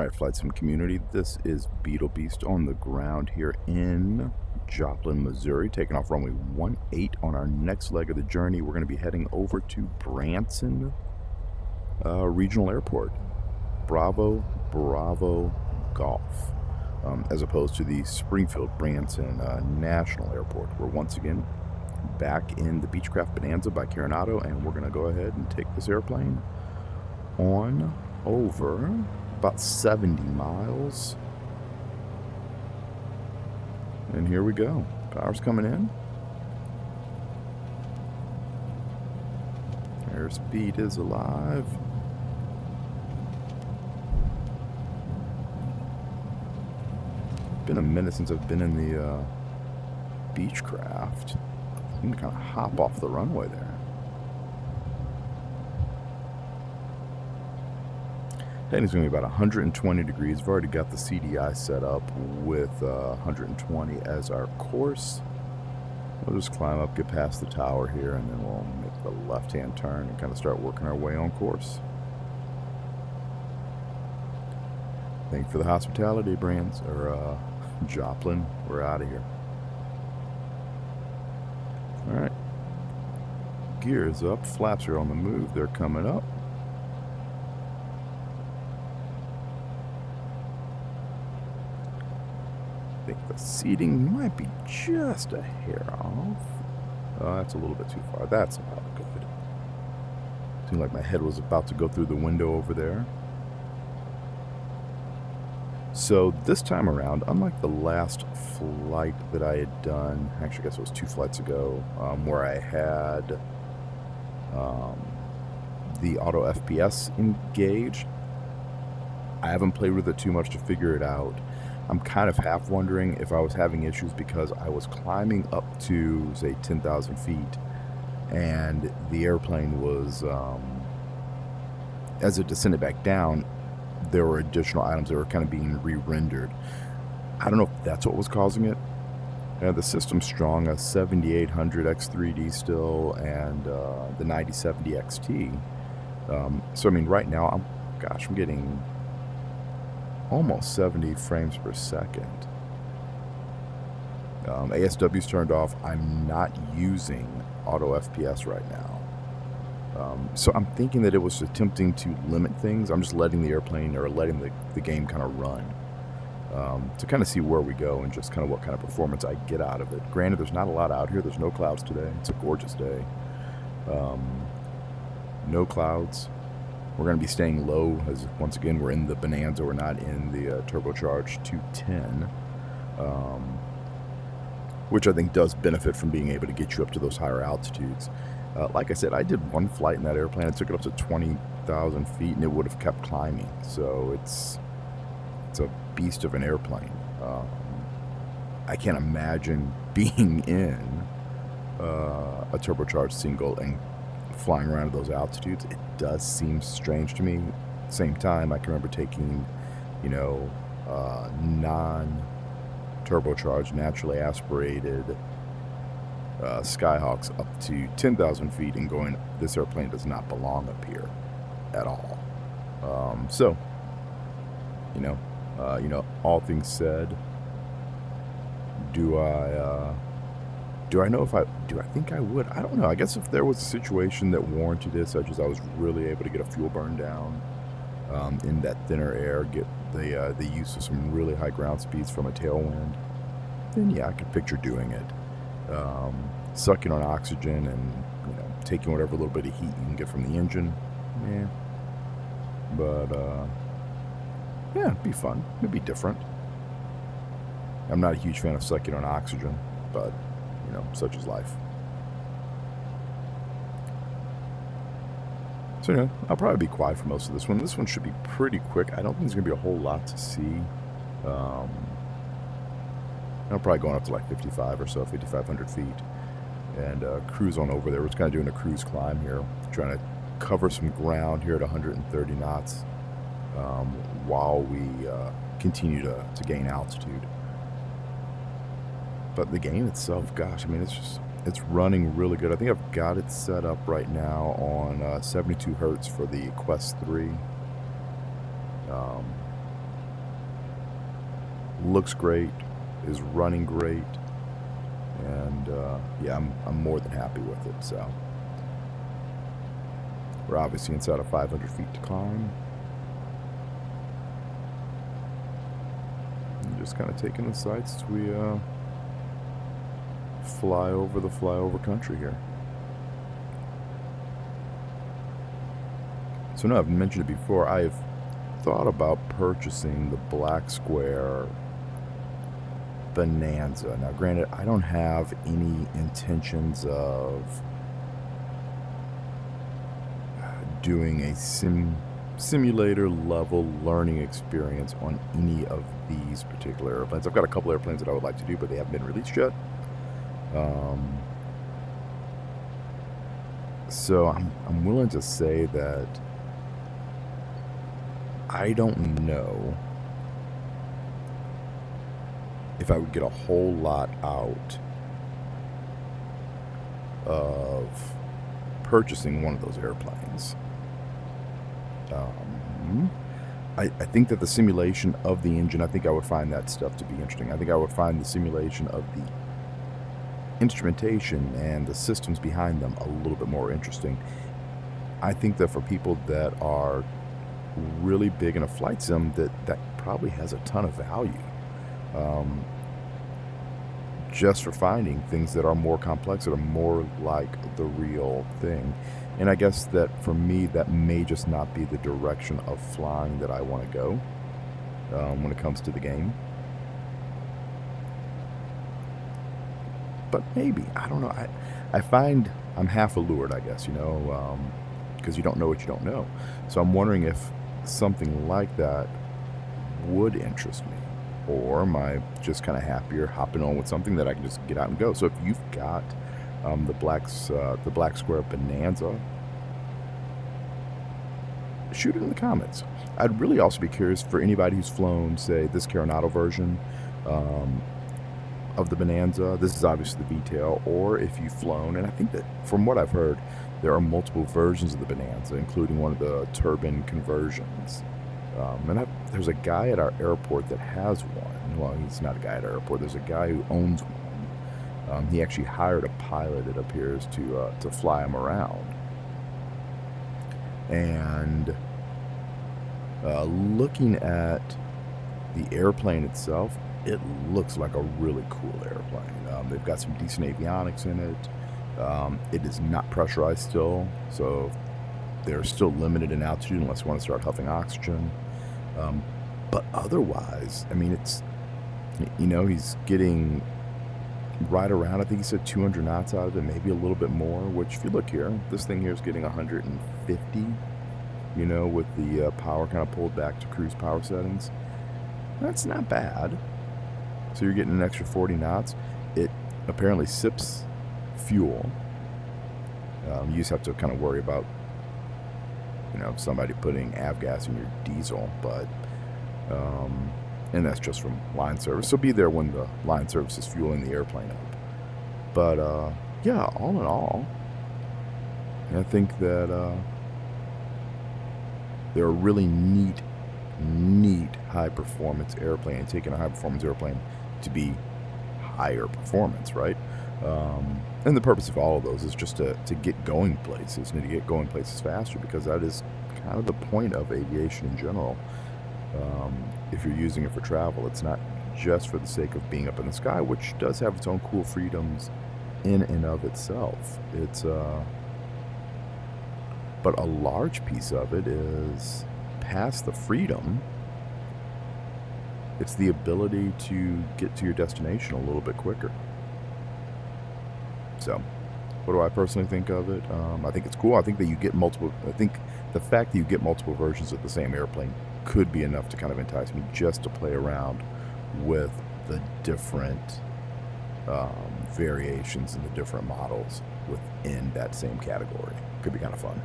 Alright, Flight Sim community, this is Beetle Beast on the ground here in Joplin, Missouri, taking off runway 18 on our next leg of the journey. We're going to be heading over to Branson Regional Airport. Bravo, Bravo, Golf, as opposed to the Springfield Branson National Airport. We're once again back in the Beechcraft Bonanza by Carenado, and we're going to go ahead and take this airplane on over about 70 miles. And here we go. Power's coming in. Airspeed is alive. Been a minute since I've been in the Beechcraft. I'm gonna kind of hop off the runway there. And it's going to be about 120 degrees. I've already got the CDI set up with 120 as our course. We'll just climb up, get past the tower here, and then we'll make the left-hand turn and kind of start working our way on course. Thank you for the hospitality, Brands, or Joplin. We're out of here. All right. Gears up. Flaps are on the move. They're coming up. I think the seating might be just a hair off. Oh, that's a little bit too far. That's about good. Seemed like my head was about to go through the window over there. So this time around, unlike the last flight that I had done, actually I guess it was 2 flights ago, where I had the auto FPS engaged, I haven't played with it too much to figure it out. I'm kind of half wondering if I was having issues because I was climbing up to, say, 10,000 feet, and the airplane was, as it descended back down, there were additional items that were kind of being re-rendered. I don't know if that's what was causing it. The system's strong, a 7800 X3D still, and the 9070 XT. So, I mean, right now, I'm getting almost 70 frames per second. ASW's turned off. I'm not using auto FPS right now. So I'm thinking that it was attempting to limit things. I'm just letting the airplane, or letting the game kind of run to kind of see where we go and just kind of what kind of performance I get out of it. Granted, there's not a lot out here. There's no clouds today. It's a gorgeous day. No clouds. We're going to be staying low, as once again we're in the Bonanza. We're not in the turbocharged 210, which I think does benefit from being able to get you up to those higher altitudes. Like I said, I did 1 flight in that airplane. I took it up to 20,000 feet, and it would have kept climbing. So it's a beast of an airplane. I can't imagine being in a turbocharged single and flying around at those altitudes. It does seem strange to me. At the same time, I can remember taking, non-turbocharged, naturally aspirated Skyhawks up to 10,000 feet and going, this airplane does not belong up here at all. So, all things said, do I know if do I think I would? I don't know. I guess if there was a situation that warranted it, such as I was really able to get a fuel burn down in that thinner air, get the use of some really high ground speeds from a tailwind, then yeah, I could picture doing it. Sucking on oxygen and taking whatever little bit of heat you can get from the engine, yeah. But yeah, it'd be fun. It'd be different. I'm not a huge fan of sucking on oxygen, but such is life. So I'll probably be quiet for most of this one. This one should be pretty quick. I don't think there's gonna be a whole lot to see. I'm probably going up to like 55 or so, 5,500 feet, and cruise on over there. We're just kind of doing a cruise climb here, trying to cover some ground here at 130 knots while we continue to gain altitude. But the game itself, gosh, I mean, it's running really good. I think I've got it set up right now on 72 hertz for the Quest 3. looks great, is running great, and yeah, I'm more than happy with it. So we're obviously inside of 500 feet to climb. And just kind of taking the sights as we fly over the flyover country here. So no, I've mentioned it before. I've thought about purchasing the Black Square Bonanza. Now, granted, I don't have any intentions of doing a simulator level learning experience on any of these particular airplanes. I've got a couple airplanes that I would like to do, but they haven't been released yet. So I'm willing to say that I don't know if I would get a whole lot out of purchasing one of those airplanes. I think that the simulation of the engine, I think I would find that stuff to be interesting. I think I would find the simulation of the instrumentation and the systems behind them a little bit more interesting. I think that for people that are really big in a flight sim, that probably has a ton of value, just for finding things that are more complex, that are more like the real thing. And I guess that for me, that may just not be the direction of flying that I want to go when it comes to the game. But maybe, I don't know. I find I'm half allured, I guess, because you don't know what you don't know. So I'm wondering if something like that would interest me, or am I just kind of happier hopping on with something that I can just get out and go? So if you've got the Black Square Bonanza, shoot it in the comments. I'd really also be curious for anybody who's flown, say, this Carenado version of the Bonanza. This is obviously the V-tail, or if you've flown, and I think that from what I've heard, there are multiple versions of the Bonanza, including one of the turbine conversions. And there's a guy at our airport that has one. Well, he's not a guy at our airport. There's a guy who owns one. He actually hired a pilot, it appears, to fly him around. And looking at the airplane itself, it looks like a really cool airplane. They've got some decent avionics in it. It is not pressurized still, so they're still limited in altitude unless you want to start huffing oxygen. But otherwise, I mean, it's, he's getting right around, I think he said 200 knots out of it, maybe a little bit more, which if you look here, this thing here is getting 150, with the power kind of pulled back to cruise power settings. That's not bad. So you're getting an extra 40 knots. It apparently sips fuel. You just have to kind of worry about, somebody putting avgas in your diesel, but, and that's just from line service. So be there when the line service is fueling the airplane up. But, yeah, all in all, I think that they're a really neat high-performance airplane, taking a high-performance airplane to be higher performance, right? And the purpose of all of those is just to get going places and to get going places faster, because that is kind of the point of aviation in general. If you're using it for travel, it's not just for the sake of being up in the sky, which does have its own cool freedoms in and of itself. It's but a large piece of it is past the freedom. It's the ability to get to your destination a little bit quicker. So, what do I personally think of it? I think it's cool. I think that you get multiple. I think the fact that you get multiple versions of the same airplane could be enough to kind of entice me just to play around with the different variations and the different models within that same category. Could be kind of fun.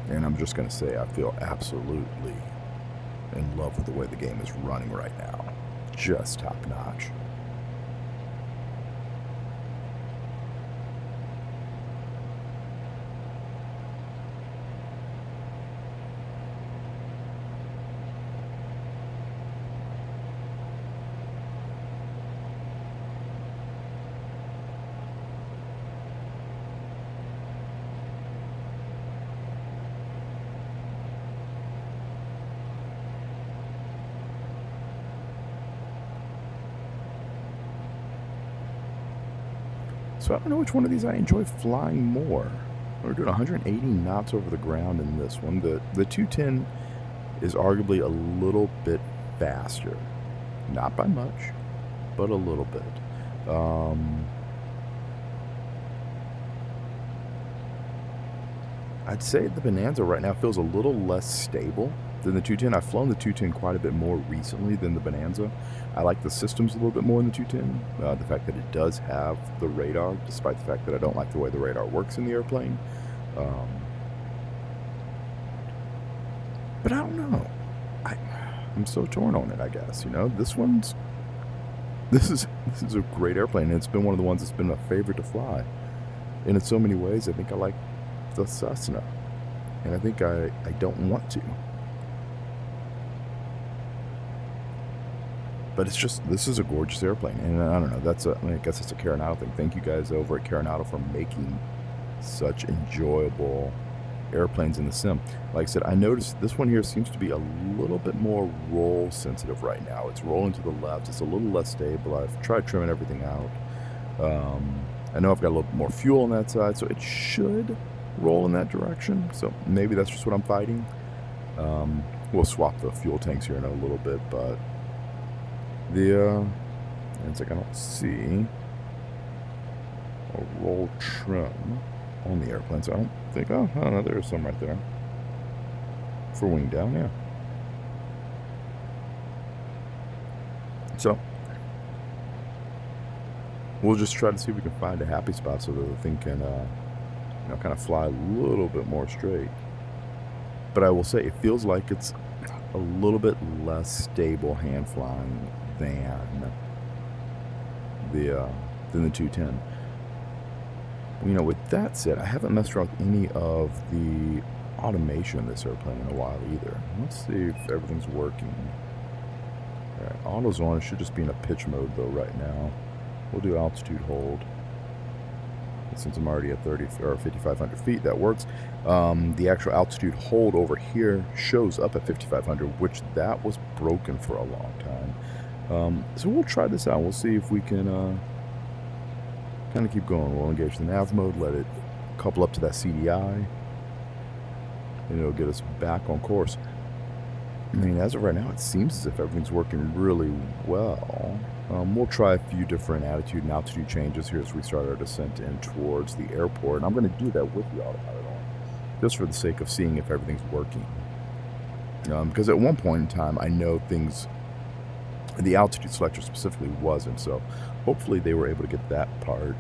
And I'm just going to say I feel absolutely in love with the way the game is running right now. Just top notch. So I don't know which one of these I enjoy flying more. We're doing 180 knots over the ground in this one. The 210 is arguably a little bit faster. Not by much, but a little bit. I'd say the Bonanza right now feels a little less stable than the 210. I've flown the 210 quite a bit more recently than the Bonanza. I like the systems a little bit more in the 210. The fact that it does have the radar, despite the fact that I don't like the way the radar works in the airplane. But I don't know. I'm so torn on it, I guess. You know, this is a great airplane, and it's been one of the ones that's been a favorite to fly. And in so many ways, I think I like the Cessna, and I think I don't want to. But it's just, this is a gorgeous airplane, and I don't know, I guess it's a Carenado thing. Thank you guys over at Carenado for making such enjoyable airplanes in the sim. Like I said, I noticed this one here seems to be a little bit more roll sensitive right now. It's rolling to the left. It's a little less stable. I've tried trimming everything out. I know I've got a little bit more fuel on that side, so it should roll in that direction. So maybe that's just what I'm fighting. We'll swap the fuel tanks here in a little bit, but it's like I don't see a roll trim on the airplane, so I don't think, oh no, there's some right there for wing down, yeah. So we'll just try to see if we can find a happy spot so that the thing can kind of fly a little bit more straight. But I will say it feels like it's a little bit less stable hand flying than the 210. You know, with that said, I haven't messed around with any of the automation in this airplane in a while either. Let's see if everything's working. All right, auto's on. It should just be in a pitch mode though right now. We'll do altitude hold. Since I'm already at 5,500 feet, that works. The actual altitude hold over here shows up at 5,500, which that was broken for a long time. So we'll try this out. We'll see if we can kind of keep going. We'll engage the nav mode, let it couple up to that CDI, and it'll get us back on course. I mean, as of right now, it seems as if everything's working really well. We'll try a few different attitude and altitude changes here as we start our descent in towards the airport. And I'm going to do that with the autopilot on, just for the sake of seeing if everything's working. Because at one point in time, I know the altitude selector specifically wasn't. So hopefully they were able to get that part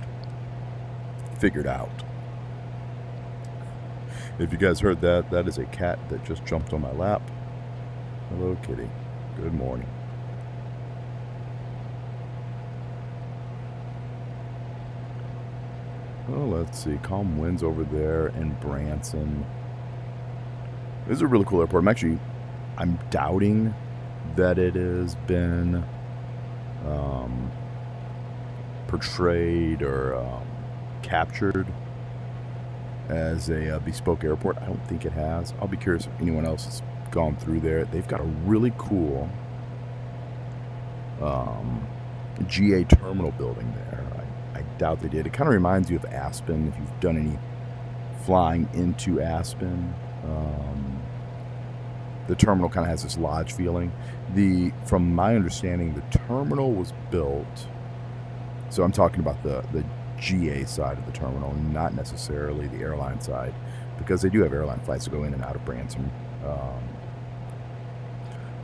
figured out. If you guys heard that, that is a cat that just jumped on my lap. Hello, kitty. Good morning. Oh, let's see. Calm winds over there in Branson. This is a really cool airport. I'm doubting that it has been portrayed or captured as a bespoke airport. I don't think it has. I'll be curious if anyone else has gone through there. They've got a really cool GA terminal building there. I doubt they did. It kind of reminds you of Aspen, if you've done any flying into Aspen. The terminal kind of has this lodge feeling. From my understanding, the terminal was built, so I'm talking about the GA side of the terminal, not necessarily the airline side, because they do have airline flights that go in and out of Branson.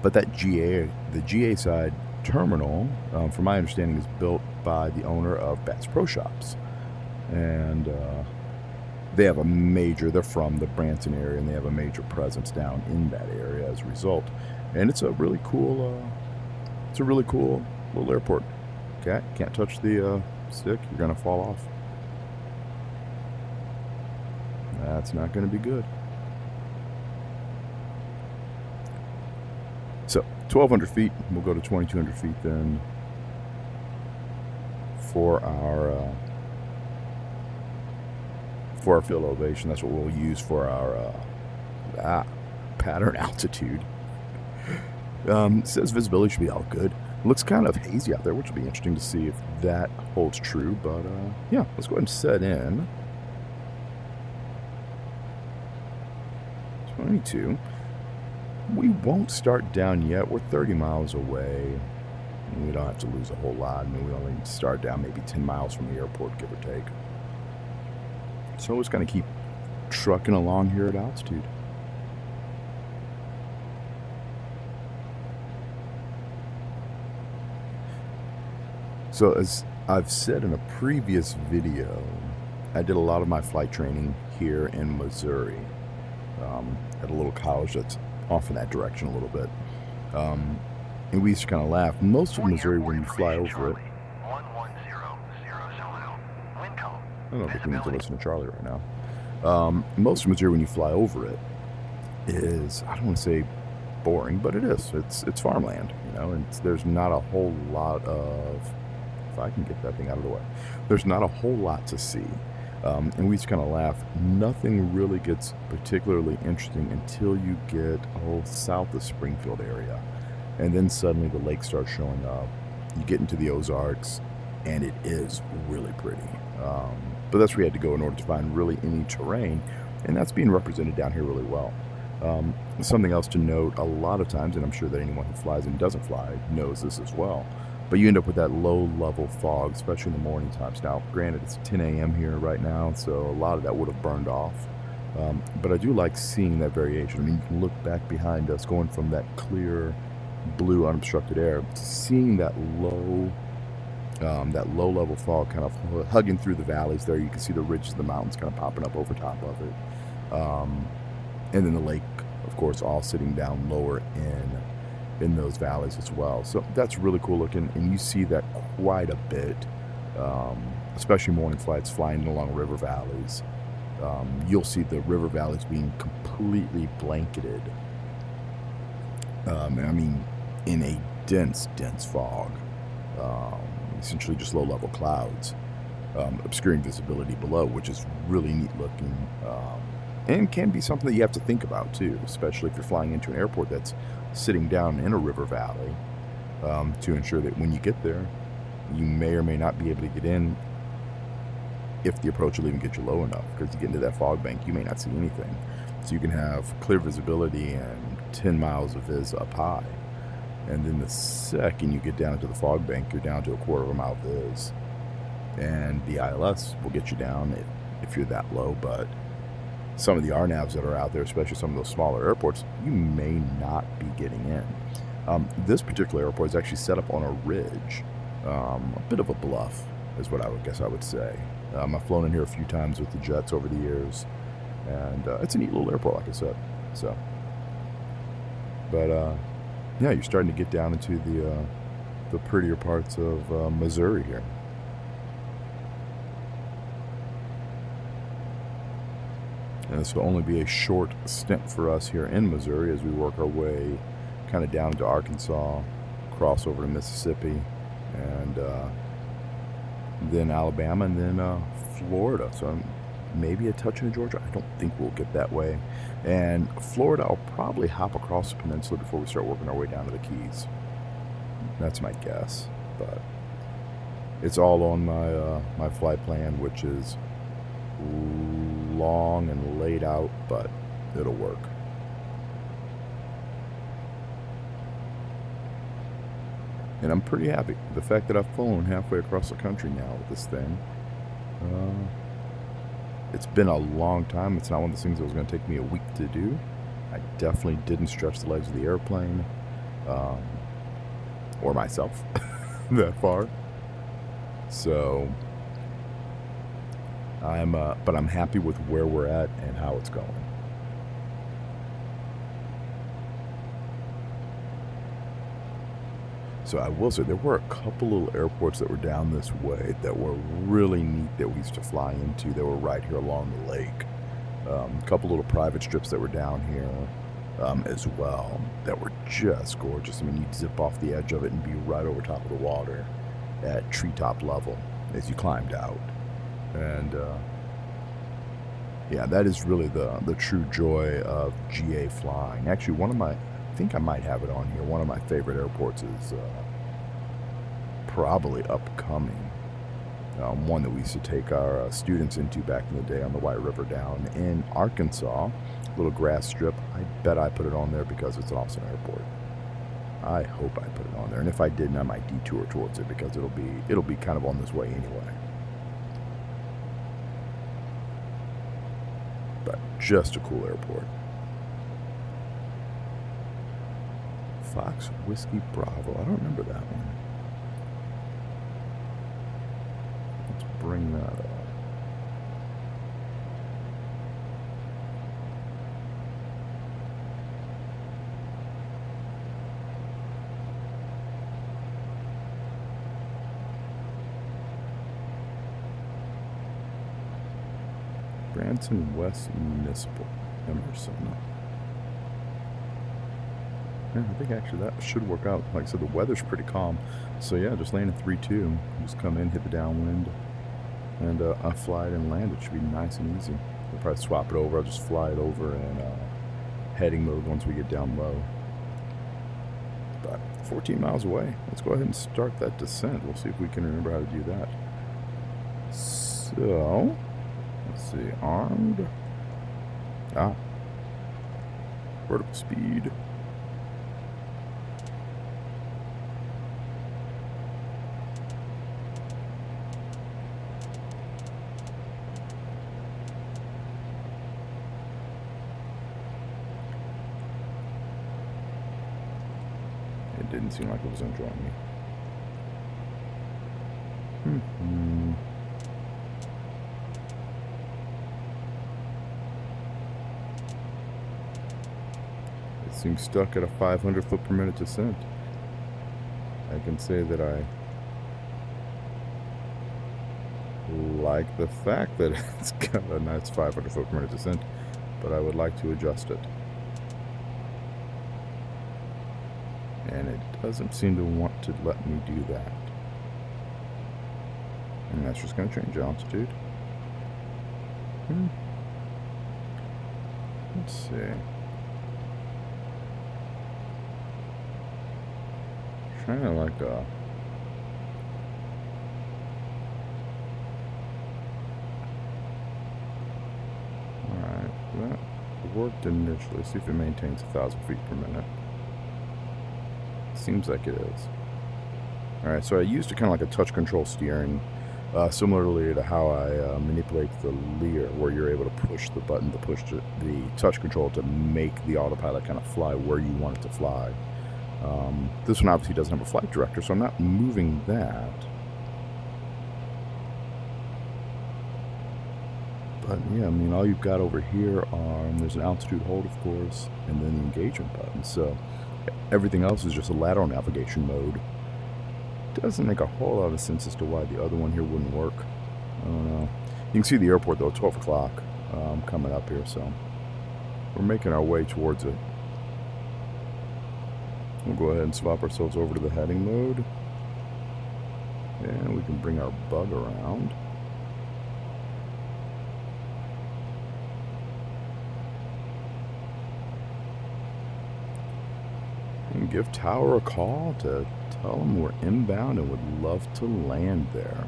But the GA side terminal, from my understanding, is built by the owner of Bass Pro Shops, and they're from the Branson area, and they have a major presence down in that area as a result. And it's a really cool little airport. Okay, can't touch the stick, you're gonna fall off. That's not gonna be good. So 1,200 feet, we'll go to 2,200 feet then for our field elevation. That's what we'll use for our pattern altitude. It says visibility should be all good. Looks kind of hazy out there, which will be interesting to see if that holds true. But yeah, let's go ahead and set in 22. We won't start down yet. We're 30 miles away. We don't have to lose a whole lot. I mean, we only start down maybe 10 miles from the airport, give or take. So we're just going to keep trucking along here at altitude. So as I've said in a previous video, I did a lot of my flight training here in Missouri, at a little college that's off in that direction a little bit. And we used to kind of laugh. Most of Missouri, when you fly over it, I don't think we need to listen to Charlie right now. Most of Missouri, when you fly over it, is, I don't want to say boring, but it is. It's farmland, you know, and there's not a whole lot of, if I can get that thing out of the way, there's not a whole lot to see. And we just kind of laugh. Nothing really gets particularly interesting until you get south of Springfield area. And then suddenly the lake starts showing up. You get into the Ozarks, and it is really pretty. But that's where we had to go in order to find really any terrain, and that's being represented down here really well. Something else to note, a lot of times, and I'm sure that anyone who flies and doesn't fly knows this as well, but you end up with that low-level fog, especially in the morning times. Now, granted, it's 10 a.m. here right now, so a lot of that would have burned off. But I do like seeing that variation. I mean, you can look back behind us, going from that clear blue unobstructed air to seeing that low-level fog kind of hugging through the valleys there. You can see the ridges of the mountains kind of popping up over top of it. And then the lake, of course, all sitting down lower in those valleys as well. So that's really cool looking, and you see that quite a bit, especially morning flights flying along river valleys. You'll see the river valleys being completely blanketed. I mean, in a dense fog. Essentially just low-level clouds, obscuring visibility below, which is really neat looking, and can be something that you have to think about too, especially if you're flying into an airport that's sitting down in a river valley, to ensure that when you get there, you may or may not be able to get in if the approach will even get you low enough, because you get into that fog bank, you may not see anything. So you can have clear visibility and 10 miles of viz up high. And then the second you get down into the fog bank, you're down to a quarter of a mile viz. And the ILS will get you down if you're that low, but some of the RNAVs that are out there, especially some of those smaller airports, you may not be getting in. This particular airport is actually set up on a ridge, a bit of a bluff is what I would say. I've flown in here a few times with the jets over the years, and it's a neat little airport, like I said. So, but yeah, you're starting to get down into the prettier parts of Missouri here. And this will only be a short stint for us here in Missouri as we work our way kind of down to Arkansas, cross over to Mississippi, and then Alabama, and then Florida. So maybe a touch into Georgia. I don't think we'll get that way. And Florida, I'll probably hop across the peninsula before we start working our way down to the Keys. That's my guess. But it's all on my flight plan, which is long and laid out, but it'll work. And I'm pretty happy. The fact that I've flown halfway across the country now with this thing. It's been a long time. It's not one of those things that was going to take me a week to do. I definitely didn't stretch the legs of the airplane, or myself, that far. So, but I'm happy with where we're at and how it's going. So I will say there were a couple little airports that were down this way that were really neat that we used to fly into. They were right here along the lake. A couple little private strips that were down here as well that were just gorgeous. I mean, you'd zip off the edge of it and be right over top of the water at treetop level as you climbed out. And yeah, that is really the true joy of GA flying. Actually, I think I might have it on here. One of my favorite airports is probably upcoming. One that we used to take our students into back in the day on the White River down in Arkansas. Little grass strip. I bet I put it on there because it's an awesome airport. I hope I put it on there, and if I didn't, I might detour towards it because it'll be kind of on this way anyway. But just a cool airport. Fox Whiskey Bravo. I don't remember that one. Let's bring that up. Branson West Municipal, Emerson. Yeah, I think actually that should work out. Like I said, the weather's pretty calm. So yeah, just landing 3-2. Just come in, hit the downwind, and I fly it and land. It should be nice and easy. We'll probably swap it over. I'll just fly it over in heading mode once we get down low. But 14 miles away. Let's go ahead and start that descent. We'll see if we can remember how to do that. So, let's see. Armed. Vertical speed. It didn't seem like it was enjoying me. It seems stuck at a 500 foot per minute descent. I can say that I like the fact that it's got a nice 500 foot per minute descent, but I would like to adjust it. And it doesn't seem to want to let me do that. And that's just going to change altitude. Let's see. Kind of like a... Alright, that worked initially. See if it maintains 1,000 feet per minute. Seems like it is. Alright, so I used it kind of like a touch control steering, similarly to how I manipulate the Lear, where you're able to push the button to push the touch control to make the autopilot kind of fly where you want it to fly. This one obviously doesn't have a flight director, so I'm not moving that. But yeah, I mean, all you've got over here are, there's an altitude hold, of course, and then the engagement button. So everything else is just a lateral navigation mode. Doesn't make a whole lot of sense as to why the other one here wouldn't work. I don't know. You can see the airport though, 12 o'clock coming up here, so we're making our way towards it. We'll go ahead and swap ourselves over to the heading mode. And we can bring our bug around. And give Tower a call to tell them we're inbound and would love to land there.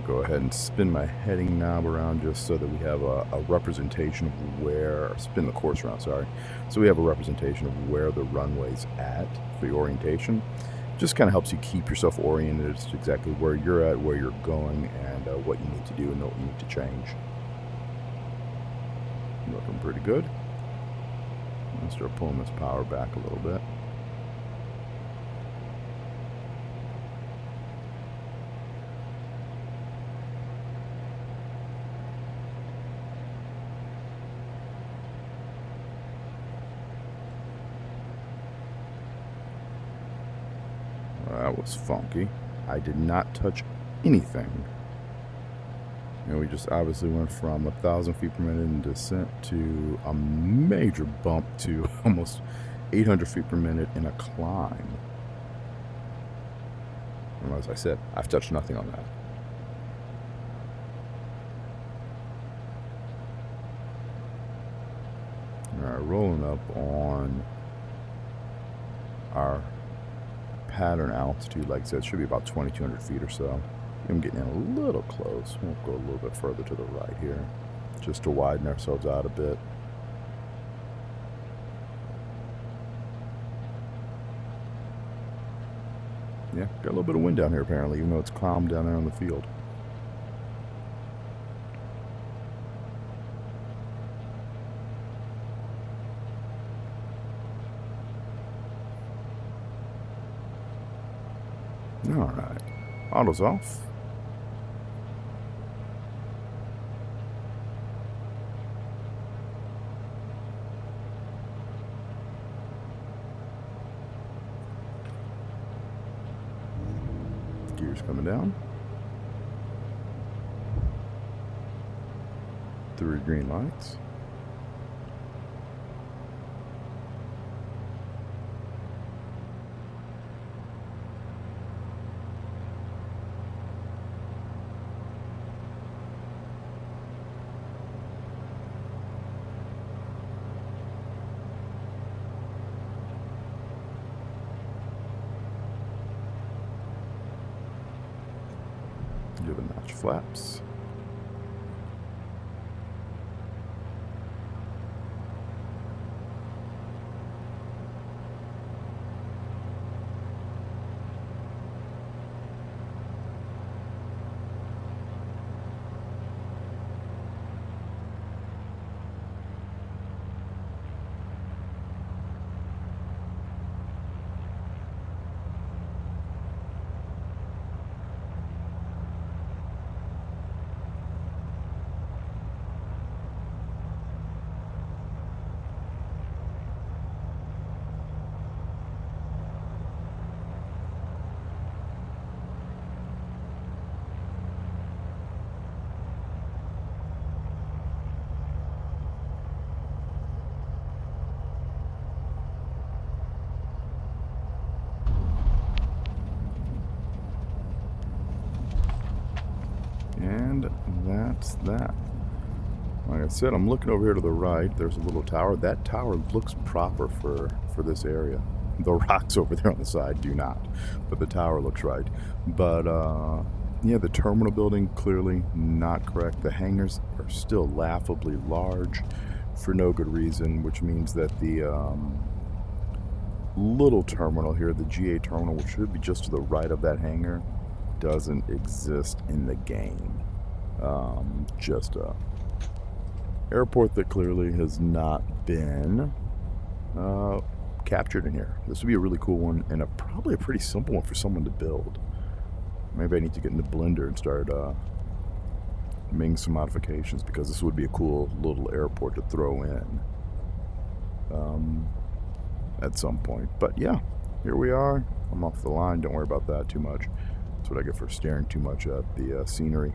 Go ahead and spin my heading knob around just so that we have a representation of where, spin the course around, sorry. So we have a representation of where the runway's at for the orientation. Just kind of helps you keep yourself oriented as to exactly where you're at, where you're going, and what you need to do and what you need to change. Looking pretty good. I'll start pulling this power back a little bit. That was funky. I did not touch anything. And we just obviously went from 1,000 feet per minute in descent to a major bump to almost 800 feet per minute in a climb. And as I said, I've touched nothing on that. Alright, rolling up on our pattern altitude, like I said, should be about 2,200 feet or so. I'm getting in a little close. We'll go a little bit further to the right here, just to widen ourselves out a bit. Yeah, got a little bit of wind down here apparently, even though it's calm down there on the field. Alright, auto's off. Gears coming down. 3 green lights. Give a notch flaps. And that's that. Like I said, I'm looking over here to the right. There's a little tower. That tower looks proper for this area. The rocks over there on the side do not, but the tower looks right. But yeah, the terminal building, clearly not correct. The hangars are still laughably large for no good reason, which means that the little terminal here, the GA terminal, which should be just to the right of that hangar, doesn't exist in the game. Just a airport that clearly has not been captured in here. This would be a really cool one, and probably a pretty simple one for someone to build. Maybe I need to get into Blender and start making some modifications, because this would be a cool little airport to throw in at some point. But yeah, here we are. I'm off the line. Don't worry about that too much. That's what I get for staring too much at the scenery.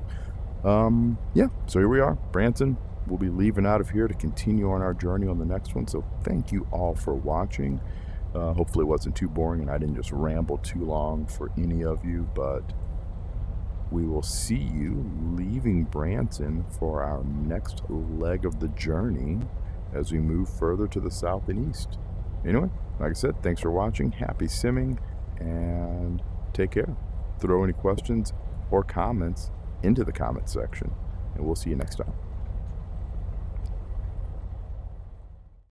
Yeah, so here we are, Branson. We'll be leaving out of here to continue on our journey on the next one. So thank you all for watching. Hopefully it wasn't too boring and I didn't just ramble too long for any of you, but we will see you leaving Branson for our next leg of the journey as we move further to the south and east. Anyway, like I said, thanks for watching. Happy simming, and take care. Throw any questions or comments into the comment section, and we'll see you next time.